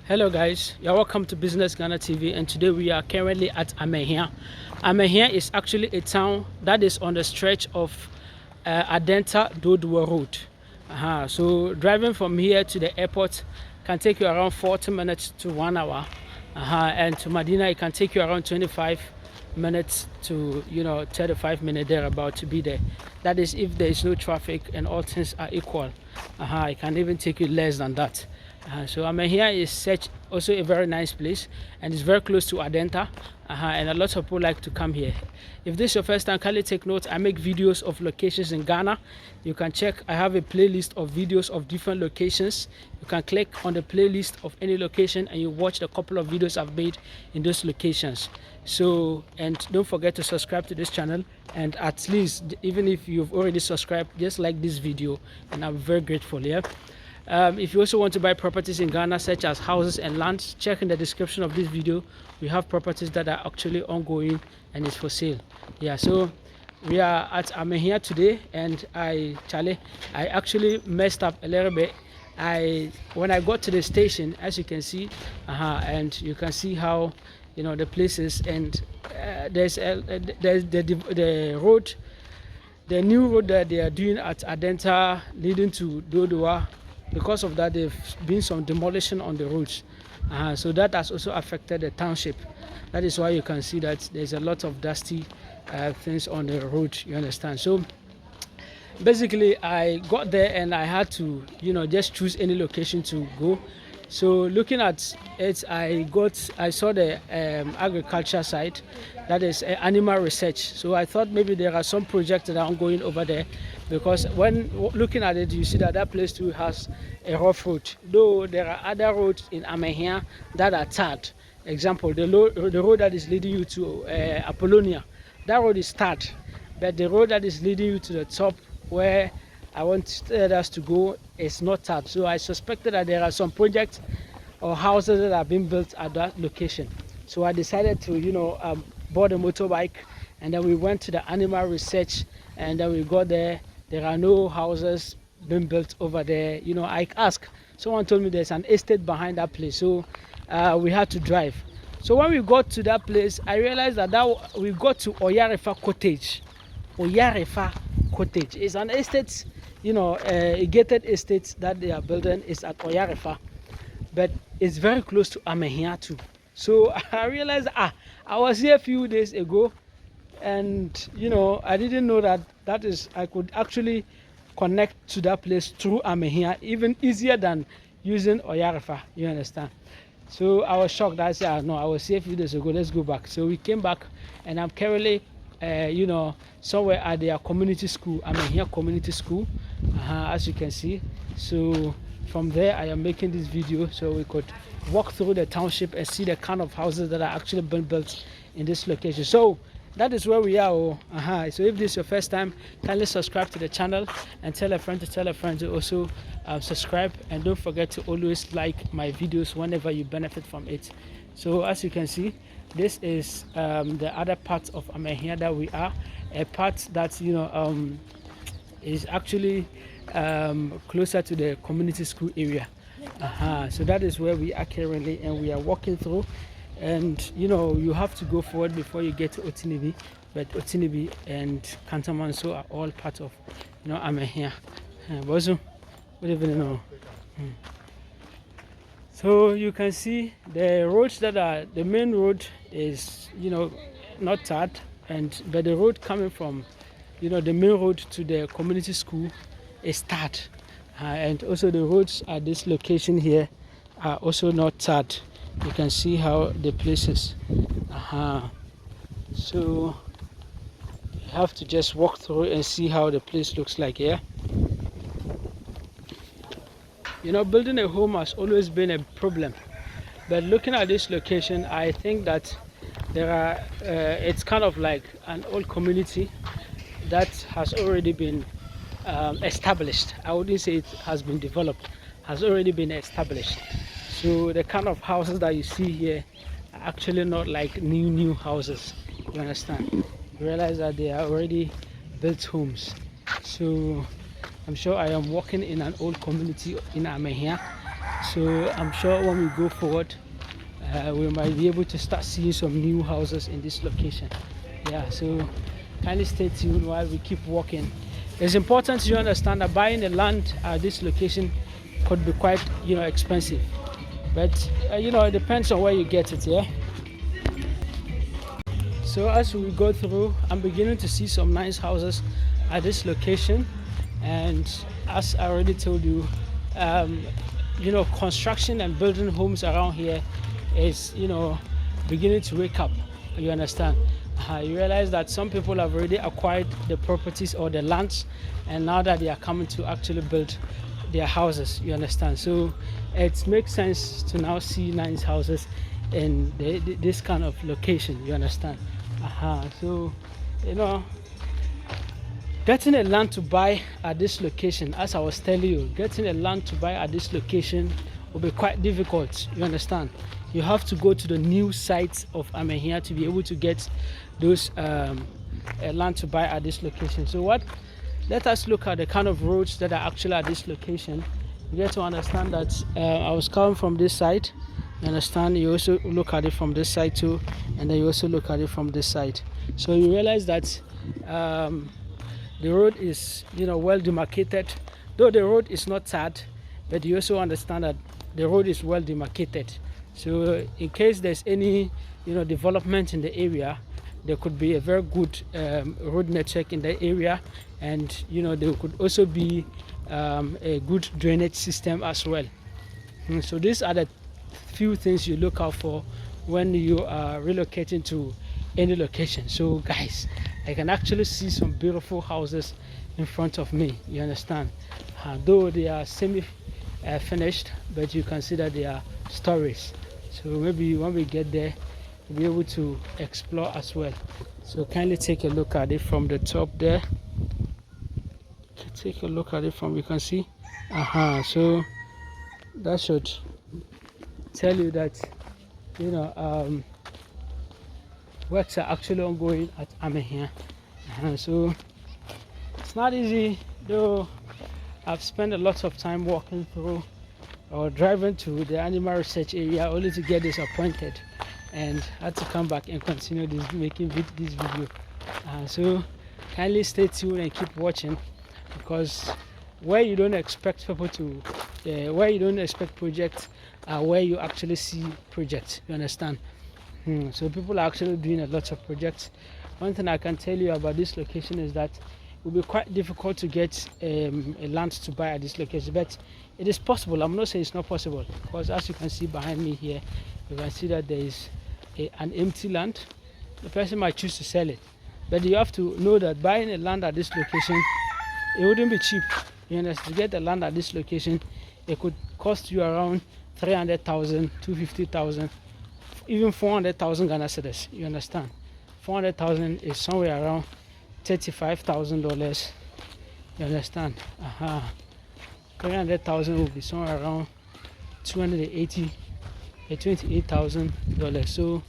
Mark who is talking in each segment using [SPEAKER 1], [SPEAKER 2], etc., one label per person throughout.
[SPEAKER 1] Hello guys, you're welcome to Business Ghana TV, and today we are currently at Amrahia. Amrahia is actually a town that is on the stretch of Adenta Dodowa Road. So driving from here to the airport can take you around 40 minutes to 1 hour. And to Medina it can take you around 25 minutes to 35 minutes thereabout to be there. That is if there is no traffic and all things are equal. It can even take you less than that. So Amrahia is also a very nice place, and it's very close to Adenta, and a lot of people like to come here. If this is your first time, kindly take note. I make videos of locations in Ghana. You can check. I have a playlist of videos of different locations. You can click on the playlist of any location and you watch the couple of videos I've made in those locations. So, and don't forget to subscribe to this channel, and at least even if you've already subscribed, just like this video, and I'm very grateful. If you also want to buy properties in Ghana, such as houses and lands, check in the description of this video. We have properties that are actually ongoing and is for sale. So we are at Amrahia today, and I actually messed up a little bit. When I got to the station, as you can see, and you can see how the places, and there's the road, the new road that they are doing at Adenta leading to Dodowa. Because of that, there's been some demolition on the roads, so that has also affected the township. That is why you can see that there's a lot of dusty things on the road, you understand. So basically I got there and I had to just choose any location to go. So looking at it, I saw the agriculture side, that is animal research. So I thought maybe there are some projects that are ongoing over there, because when looking at it, you see that place too has a rough road. Though there are other roads in Amrahia that are tarred. Example, the road that is leading you to Apollonia, that road is tarred, but the road that is leading you to the top where I want us to go is not tarred. So I suspected that there are some projects or houses that are being built at that location. So I decided to board a motorbike, and then we went to the animal research, and then we got there. There are no houses being built over there. I asked, someone told me there's an estate behind that place, so we had to drive. So when we got to that place, I realized that we got to Oyarefa Cottage. Oyarefa Cottage is an estate, a gated estate that they are building is at Oyarefa, but it's very close to Amrahia too. So I realized I was here a few days ago, and I didn't know that I could actually connect to that place through Amrahia, even easier than using Oyarefa, you understand. So I was shocked. I said, no, I was here a few days ago, let's go back. So we came back, and I'm currently somewhere at their community school, Amrahia Community School, as you can see. So from there I am making this video so we could walk through the township and see the kind of houses that are actually being built in this location. So that is where we are. So if this is your first time, kindly subscribe to the channel and tell a friend to also subscribe, and don't forget to always like my videos whenever you benefit from it. So as you can see, this is the other part of Amrahia that we are, a part that is actually closer to the community school area. So that is where we are currently, and we are walking through. And you have to go forward before you get to Otinibi, but Otinibi and Kantamanso are all part of Amrahia. Bozo, good evening. So you can see the roads that are the main road is not tarred, but the road coming from the main road to the community school is tarred, and also the roads at this location here are also not tarred. You can see how the place is. So you have to just walk through and see how the place looks like here. Building a home has always been a problem, but looking at this location, I think that it's kind of like an old community that has already been established. I wouldn't say it has been developed, has already been established. So the kind of houses that you see here are actually not like new houses, you understand. You realize that they are already built homes. So I'm sure I am walking in an old community in Amrahia, So I'm sure when we go forward, we might be able to start seeing some new houses in this location. Yeah, so kindly stay tuned while we keep walking. It's important to understand that buying the land at this location could be quite, expensive, but it depends on where you get it. Yeah. So as we go through, I'm beginning to see some nice houses at this location, and as I already told you, construction and building homes around here is beginning to wake up. You understand? You realize that some people have already acquired the properties or the lands, and now that they are coming to actually build their houses. You understand? So it makes sense to now see nice houses in this kind of location. You understand? So getting a land to buy at this location, as I was telling you, getting a land to buy at this location will be quite difficult. You understand? You have to go to the new sites of Amrahia to be able to get those land to buy at this location. So let us look at the kind of roads that are actually at this location. You get to understand that I was coming from this side. You understand? You also look at it from this side too, and then you also look at it from this side. So you realize that the road is well demarcated. Though the road is not tarred, but you also understand that the road is well demarcated. So in case there's any development in the area, there could be a very good road network in the area, and there could also be a good drainage system as well. So these are the few things you look out for when you are relocating to any location. So guys, I can actually see some beautiful houses in front of me. You understand? Though they are semi finished, but you can see that they are stories. So maybe when we get there, we'll be able to explore as well. So kindly take a look at it from the top there. Take a look at it from, you can see. So that should tell you that works are actually ongoing at Amrahia. So it's not easy, though. I've spent a lot of time walking through or driving to the animal research area only to get disappointed and had to come back and continue making this video. So kindly stay tuned and keep watching, because where you don't expect people to where you don't expect projects are where you actually see projects. You understand? So people are actually doing a lot of projects. One thing I can tell you about this location is that it will be quite difficult to get a land to buy at this location, but it is possible. I'm not saying it's not possible, because as you can see behind me here, you can see that there is an empty land. The person might choose to sell it, but you have to know that buying a land at this location, it wouldn't be cheap. You understand? To get a land at this location, it could cost you around 300,000, 250,000, even 400,000 Ghana cedis. You understand? 400,000 is somewhere around $35,000. You understand? 300,000 will be somewhere around $28,000. So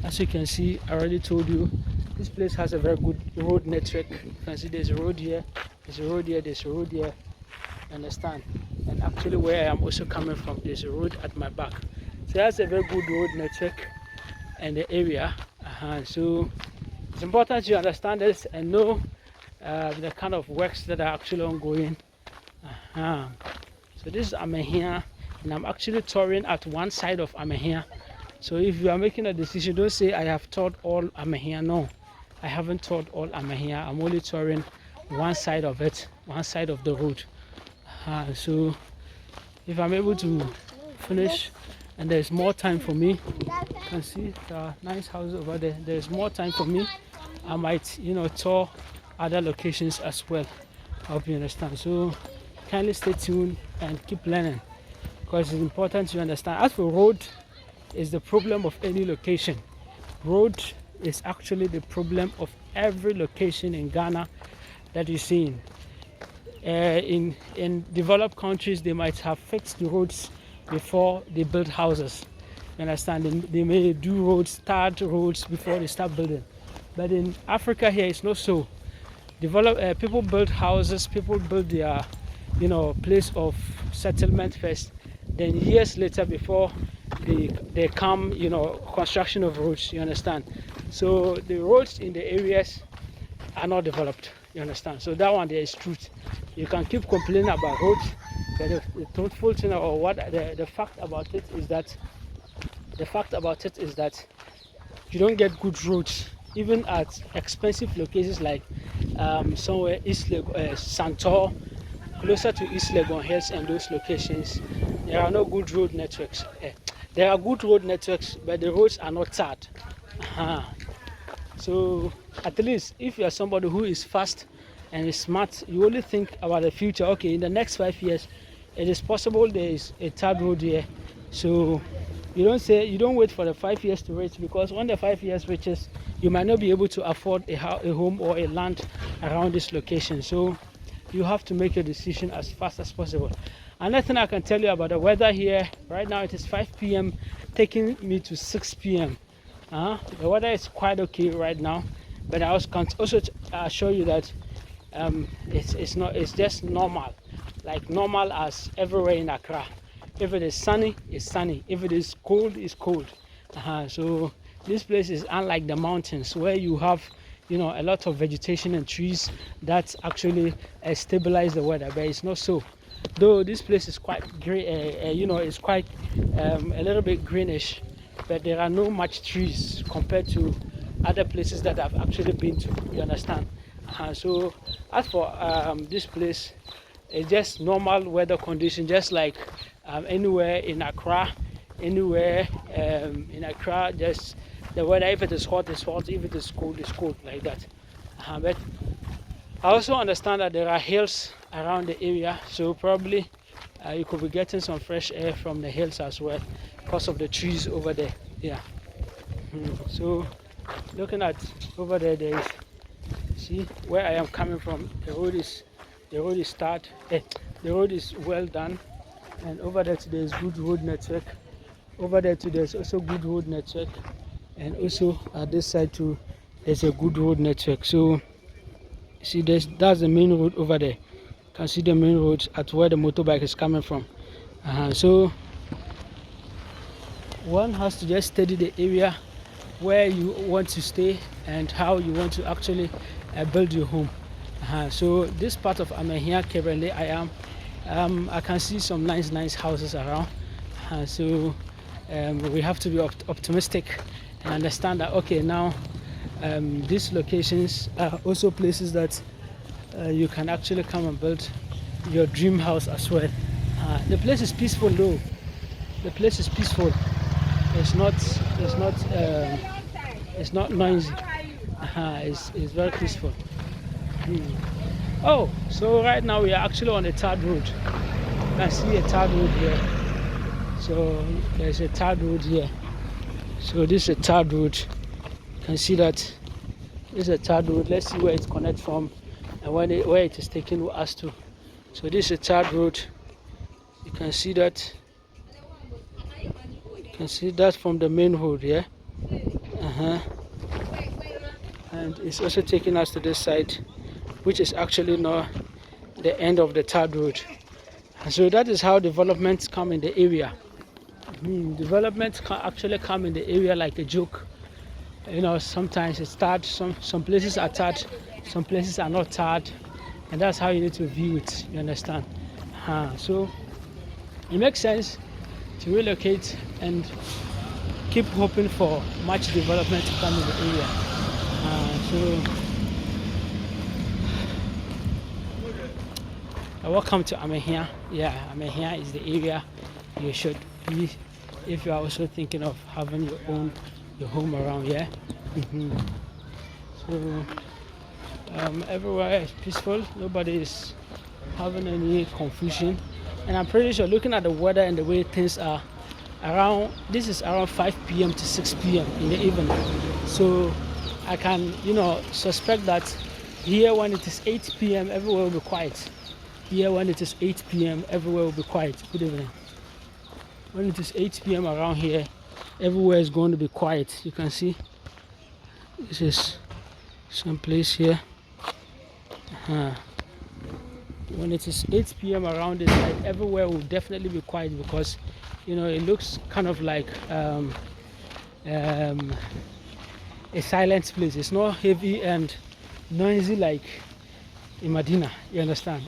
[SPEAKER 1] as you can see, I already told you, this place has a very good road network. You can see there's a road here, there's a road here, there's a road here. You understand? And actually where I am also coming from, there's a road at my back. So that's a very good road network in the area. So it's important you understand this and know the kind of works that are actually ongoing. So this is Amrahia, and I'm actually touring at one side of Amrahia. So if you are making a decision, don't say I have toured all Amrahia. No, I haven't toured all Amrahia. I'm only touring one side of it, one side of the road. So if I'm able to finish and there's more time for me, you can see the nice house over there. There's more time for me, I might tour other locations as well. I hope you understand. So kindly stay tuned and keep learning, because it's important to understand. As for road is the problem of any location. Road is actually the problem of every location in Ghana that you see. In developed countries, they might have fixed the roads before they build houses. You understand? They may do roads, start roads before they start building. But in Africa here, it's not so. People build houses, people build their place of settlement first, then years later, before they come, you know, construction of roads, you understand. So the roads in the areas are not developed, you understand. So that one there is truth. You can keep complaining about roads, but the truthful thing, or what the fact about it is that you don't get good roads even at expensive locations like somewhere Santor, closer to East Legon Hills, and those locations. There are no good road networks. There are good road networks, but the roads are not tarred. So at least if you are somebody who is fast and is smart, you only think about the future. Okay, in the next 5 years, it is possible there is a tarred road here. So you don't wait for the 5 years to reach, because when the 5 years reaches, you might not be able to afford a home or a land around this location. So you have to make a decision as fast as possible. Another thing I can tell you about the weather here right now, it is 5 p.m. taking me to 6 p.m. The weather is quite okay right now, but I can also assure you that it's just normal, like normal as everywhere in Accra. If it is sunny, it's sunny. If it is cold, it's cold. So this place is unlike the mountains where you have, you know, a lot of vegetation and trees that actually stabilize the weather, but it's not so. Though this place is quite gray, you know, it's quite a little bit greenish, but there are no much trees compared to other places that I've actually been to, you understand. So as for this place, it's just normal weather condition, just like anywhere in Accra. Just the weather, if it is hot, it's hot. If it is cold, it's cold, like that. But I also understand that there are hills around the area, so probably you could be getting some fresh air from the hills as well because of the trees over there. Yeah. So looking at over there, there is, see where I am coming from, the road is the road is well done, and over there there is good road network. Over there too there's also good road network, and also at this side too there's a good road network. So see, that's the main road over there. You can see the main road at where the motorbike is coming from. So one has to just study the area where you want to stay and how you want to actually build your home. So this part of Amrahia currently I can see some nice houses around. So we have to be optimistic and understand that, okay, now these locations are also places that you can actually come and build your dream house as well. The place is peaceful though. The place is peaceful. It's not noisy. It's very peaceful. Oh, so right now we are actually on a tarred road. You can see a tarred road here. So there's a tarred road here. So this is a tarred road. You can see that this is a tarred road. Let's see where it connects from and where it is taking us to. So this is a tarred road. You can see that. You can see that from the main road, yeah. And it's also taking us to this side, which is actually not the end of the tarred road. And so that is how developments come in the area. Developments can actually come in the area like a joke. You know, sometimes it's tarred, some places are tarred, some places are not tarred, and that's how you need to view it, you understand. So it makes sense to relocate and keep hoping for much development to come in the area. Welcome to Amrahia. Yeah, Amrahia is the area you should be if you are also thinking of having your home around here. So everywhere is peaceful. Nobody is having any confusion, and I'm pretty sure, looking at the weather and the way things are around, this is around 5 p.m. to 6 p.m. in the evening. So I can, you know, suspect that here when it is 8 p.m. everywhere will be quiet. Here when it is 8 p.m. everywhere will be quiet. Good evening. When it is 8 p.m. around here, everywhere is going to be quiet. You can see this is some place here. when it is 8 p.m. around this side, everywhere will definitely be quiet, because you know it looks kind of like a silent place. It's not heavy and noisy like in Medina, you understand?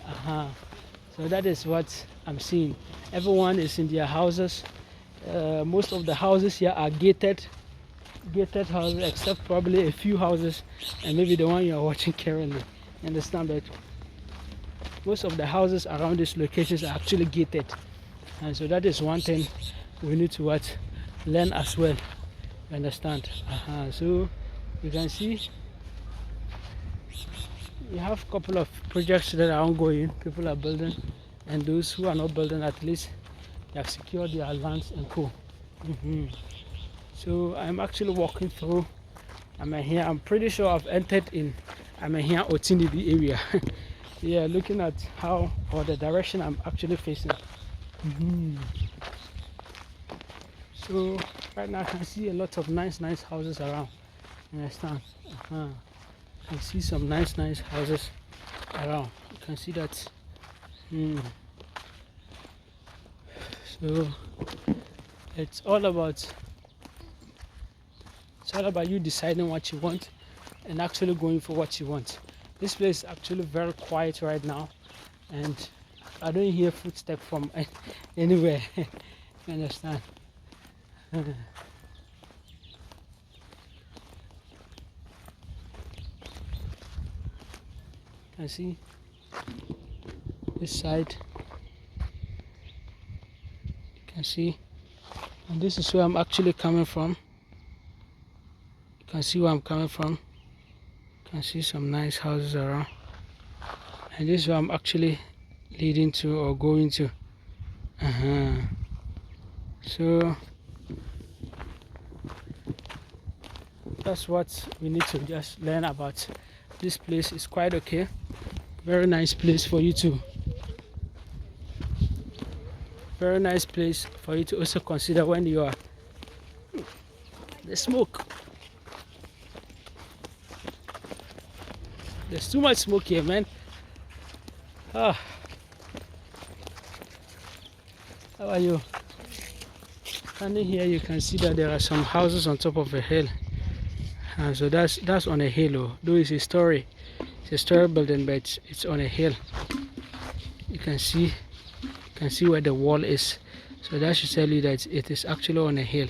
[SPEAKER 1] So that is what I'm seeing. Everyone is in their houses. Most of the houses here are gated houses, except probably a few houses and maybe the one you are watching currently. You understand? But most of the houses around these locations are actually gated, and so that is one thing we need to learn as well. You understand? So you can see we have a couple of projects that are ongoing. People are building, and those who are not building, at least they have secured their lands and co. So I'm actually walking through Amrahia. I'm pretty sure I've entered in Amrahia Otinibi area. Yeah, looking at how, or the direction I'm actually facing. So right now I can see a lot of nice houses around. You understand? I see some nice houses around. You can see that. So it's all about you deciding what you want and actually going for what you want. This place is actually very quiet right now, and I don't hear footsteps from anywhere. You understand? You can see this side. You can see, and this is where I'm actually coming from. You can see where I'm coming from. You can see some nice houses around, and this is where I'm actually leading to or going to. So that's what we need to just learn about. This place is quite okay, very nice place for you to also consider when you are the smoke. There's too much smoke here, man. How are you? Standing here, you can see that there are some houses on top of a hill. So that's on a hill, though it's a story building, but it's on a hill. You can see where the wall is, so that should tell you that it is actually on a hill.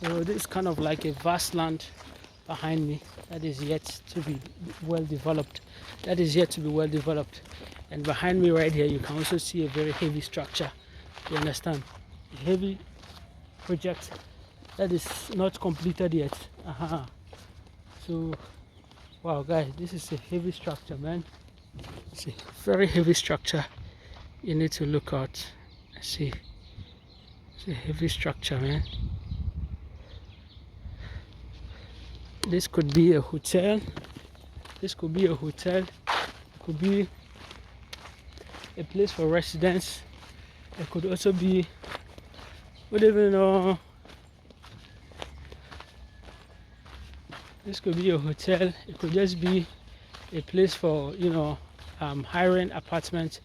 [SPEAKER 1] So this is kind of like a vast land behind me that is yet to be well developed. And behind me right here, you can also see a very heavy structure. You understand? A heavy project that is not completed yet. So wow, guys, this is a heavy structure, man. It's a very heavy structure. You need to look out. See, it's a heavy structure, man. This could be a hotel. It could be a place for residents. It could also be, we don't even know. This could be a hotel. It could just be a place for, hiring apartments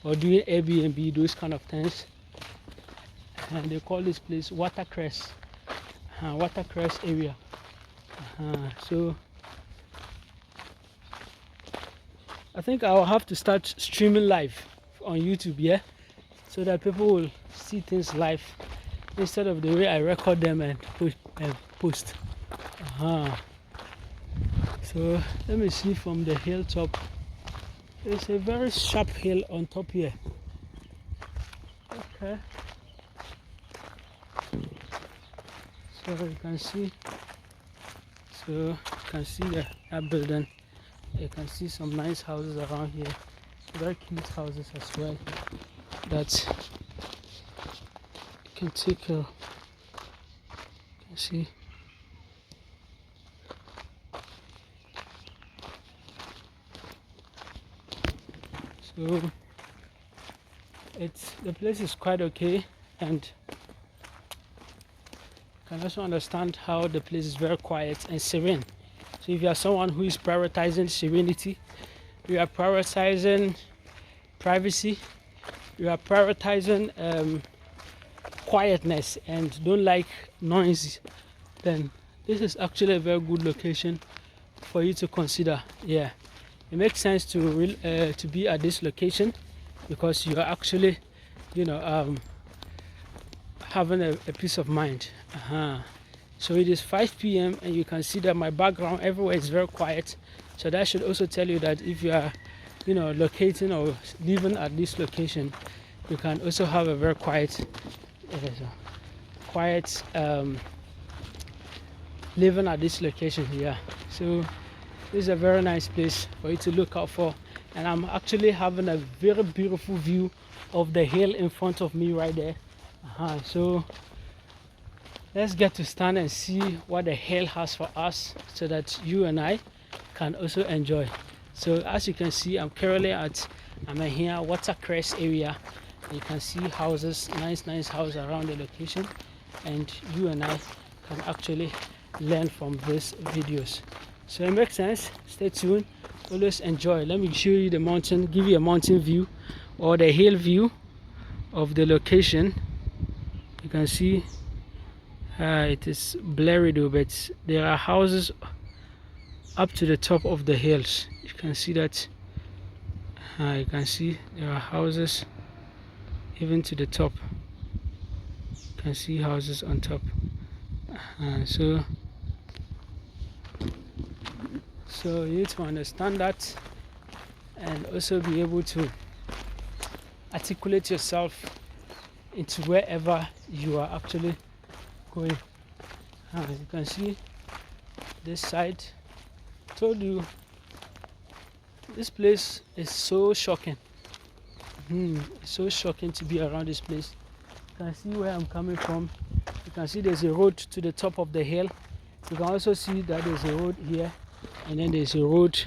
[SPEAKER 1] or doing Airbnb, those kind of things. And they call this place Crest, Crest area. So I think I'll have to start streaming live on YouTube, yeah, so that people will see things live instead of the way I record them and post. So let me see from the hilltop. There's a very sharp hill on top here. Okay. So you can see. That building. You can see some nice houses around here. Very cute houses as well. That you can take care of. You can see. So the place is quite okay, and you can also understand how the place is very quiet and serene. So if you are someone who is prioritizing serenity, you are prioritizing privacy, you are prioritizing quietness and don't like noise, then this is actually a very good location for you to consider. Yeah, it makes sense to be at this location because you are actually, you know, having a peace of mind. So it is 5 p.m. and you can see that my background everywhere is very quiet. So that should also tell you that if you are, you know, locating or living at this location, you can also have a very quiet living at this location here. So this is a very nice place for you to look out for, and I'm actually having a very beautiful view of the hill in front of me right there. So let's get to stand and see what the hill has for us so that you and I can also enjoy. So as you can see, I'm currently at Amrahia Water Crest area. You can see houses, nice houses around the location, and you and I can actually learn from these videos. So it makes sense. Stay tuned, always enjoy. Let me show you the mountain, give you a mountain view or the hill view of the location. You can see it is blurry though, but there are houses up to the top of the hills. You can see that. You can see there are houses even to the top. You can see houses on top. So you need to understand that and also be able to articulate yourself into wherever you are actually going. As you can see, this side, told you this place is so shocking. It's so shocking to be around this place. You can see where I'm coming from. You can see there's a road to the top of the hill. You can also see that there's a road here, and then there's a road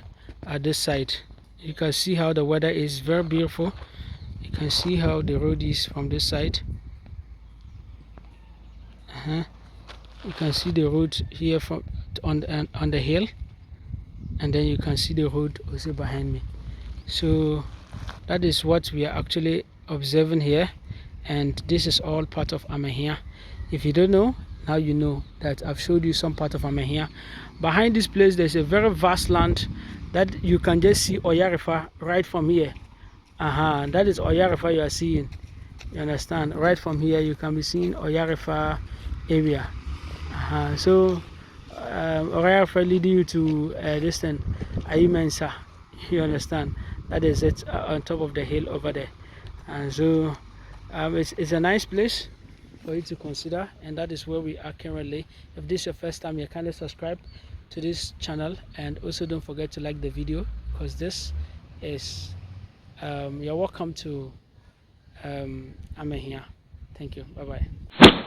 [SPEAKER 1] at this side. You can see how the weather is very beautiful. You can see how the road is from this side. You can see the road here from on the hill, and then you can see the road also behind me. So that is what we are actually observing here, and this is all part of Amrahia. If you don't know, now you know that I've showed you some part of Amrahia. Behind this place there's a very vast land that you can just see Oyarifa right from here. That is Oyarifa you are seeing. You understand? Right from here you can be seeing Oyarifa area. So Oyarifa leading you to this thing, Aimensa. You understand? That is it on top of the hill over there. And so it's a nice place for you to consider, and that is where we are currently. If this is your first time, you kindly subscribe to this channel, and also don't forget to like the video, because this is you're welcome to Amrahia. Thank you. Bye bye.